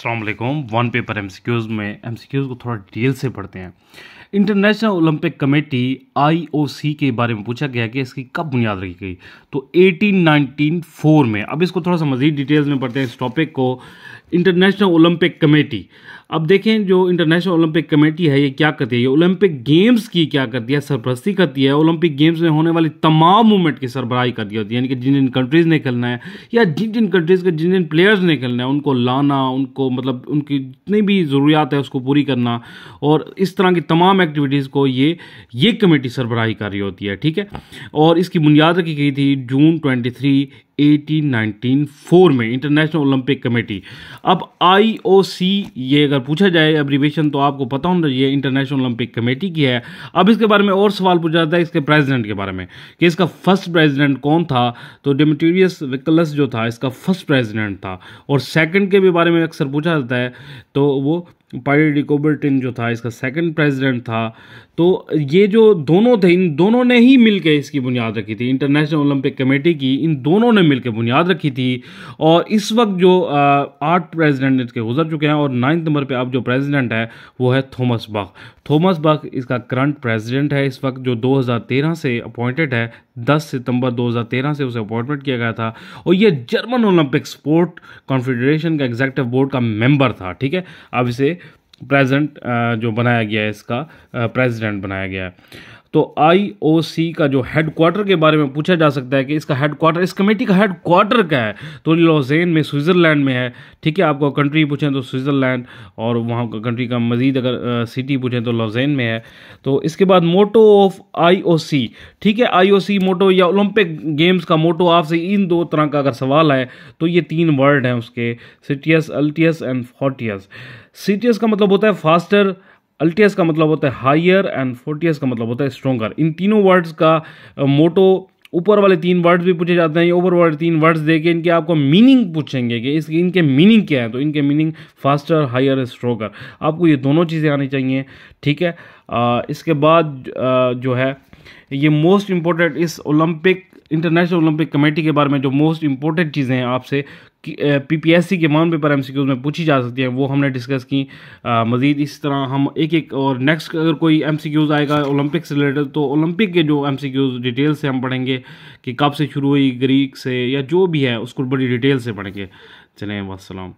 अस्सलाम वालेकुम। One paper MCQs में एमसीक्यूज़ को थोड़ा डिटेल से पढ़ते हैं। इंटरनेशनल ओलंपिक कमेटी आईओसी के बारे में पूछा गया कि इसकी कब बुनियाद रखी गई, तो 1894 में। अब इसको थोड़ा सा मज़ीद डिटेल्स में पढ़ते हैं इस टॉपिक को। इंटरनेशनल ओलंपिक कमेटी, अब देखें जो इंटरनेशनल ओलंपिक कमेटी है ये क्या करती है, ये ओलंपिक गेम्स की क्या करती है, सरपरस्ती करती है। ओलंपिक गेम्स में होने वाली तमाम मूवमेंट की सरबराही करती होती है, यानी कि जिन जिन कंट्रीज़ ने खेलना है या जिन जिन कंट्रीज़ के जिन जिन प्लेयर्स ने खेलना है उनको लाना, उनको मतलब उनकी जितनी भी ज़रूरियात है उसको पूरी करना, और इस तरह की तमाम एक्टिविटीज़ को ये कमेटी सरबराही कर रही होती है, ठीक है। और इसकी बुनियाद रखी गई थी जून 23, 1894 में, इंटरनेशनल ओलंपिक कमेटी। अब आईओसी, ये अगर पूछा जाए एब्रीवेशन तो आपको पता होना ये इंटरनेशनल ओलंपिक कमेटी की है। अब इसके बारे में और सवाल पूछा जाता है इसके प्रेसिडेंट के बारे में कि इसका फर्स्ट प्रेसिडेंट कौन था, तो डेमेट्रियस विक्टरस जो था इसका फर्स्ट प्रेसिडेंट था। और सेकंड के भी बारे में अक्सर पूछा जाता है, तो वो पायरी डी कुबरटेन जो था इसका सेकंड प्रेसिडेंट था। तो ये जो दोनों थे, इन दोनों ने ही मिलकर इसकी बुनियाद रखी थी, इंटरनेशनल ओलंपिक कमेटी की इन दोनों ने मिलकर बुनियाद रखी थी। और इस वक्त जो 8 प्रेसिडेंट इसके गुजर चुके हैं, और 9 नंबर पे अब जो प्रेसिडेंट है वो है थॉमस बख। थॉमस बख इसका करंट प्रेसिडेंट है इस वक्त, जो 2013 से अपॉइंटेड है। 10 सितंबर 2013 से उसे अपॉइंटमेंट किया गया था, और ये जर्मन ओलंपिक स्पोर्ट कॉन्फेडरेशन का एग्जीक्यूटिव बोर्ड का मेंबर था, ठीक है। अब इसे प्रेजेंट जो बनाया गया है, इसका प्रेसिडेंट बनाया गया है। तो आईओसी का जो हेडक्वार्टर के बारे में पूछा जा सकता है कि इसका हेडक्वार्टर, इस कमेटी का हेडक्वार्टर क्या है, तो लॉजेन में, स्विट्ज़रलैंड में है, ठीक है। आपको कंट्री पूछें तो स्विट्ज़रलैंड, और वहाँ का कंट्री का मजीद अगर सिटी पूछें तो लॉजेन में है। तो इसके बाद मोटो ऑफ आईओसी, ठीक है। आईओसी मोटो या ओलंपिक गेम्स का मोटो, आपसे इन दो तरह का अगर सवाल है तो ये 3 वर्ड हैं उसके, Citius, altius and Fortius. Citius का मतलब होता है फास्टर, अल्टियस का मतलब होता है हायर, एंड फोर्टियस का मतलब होता है स्ट्रॉन्गर। इन तीनों वर्ड्स का मोटो, ऊपर वाले 3 वर्ड्स भी पूछे जाते हैं, ऊपर वाले 3 वर्ड्स देके इनके आपको मीनिंग पूछेंगे कि इसके इनके मीनिंग क्या है, तो इनके मीनिंग फास्टर, हायर, स्ट्रॉन्गर। आपको ये दोनों चीज़ें आनी चाहिए, ठीक है। इसके बाद जो है ये मोस्ट इम्पोर्टेंट, इस ओलंपिक इंटरनेशनल ओलंपिक कमेटी के बारे में जो मोस्ट इंपॉर्टेंट चीज़ें हैं आपसे पीपीएससी के वन पेपर एमसीक्यूज में पूछी जा सकती हैं, वो हमने डिस्कस की। मज़ीद इस तरह हम एक एक, और नेक्स्ट अगर कोई एमसीक्यूज आएगा ओलंपिक से रिलेटेड तो ओलंपिक के जो एमसीक्यूज डिटेल से हम पढ़ेंगे कि कब से शुरू हुई, ग्रीक से या जो भी है उसको बड़ी डिटेल से पढ़ेंगे। चलें, वस्सलाम।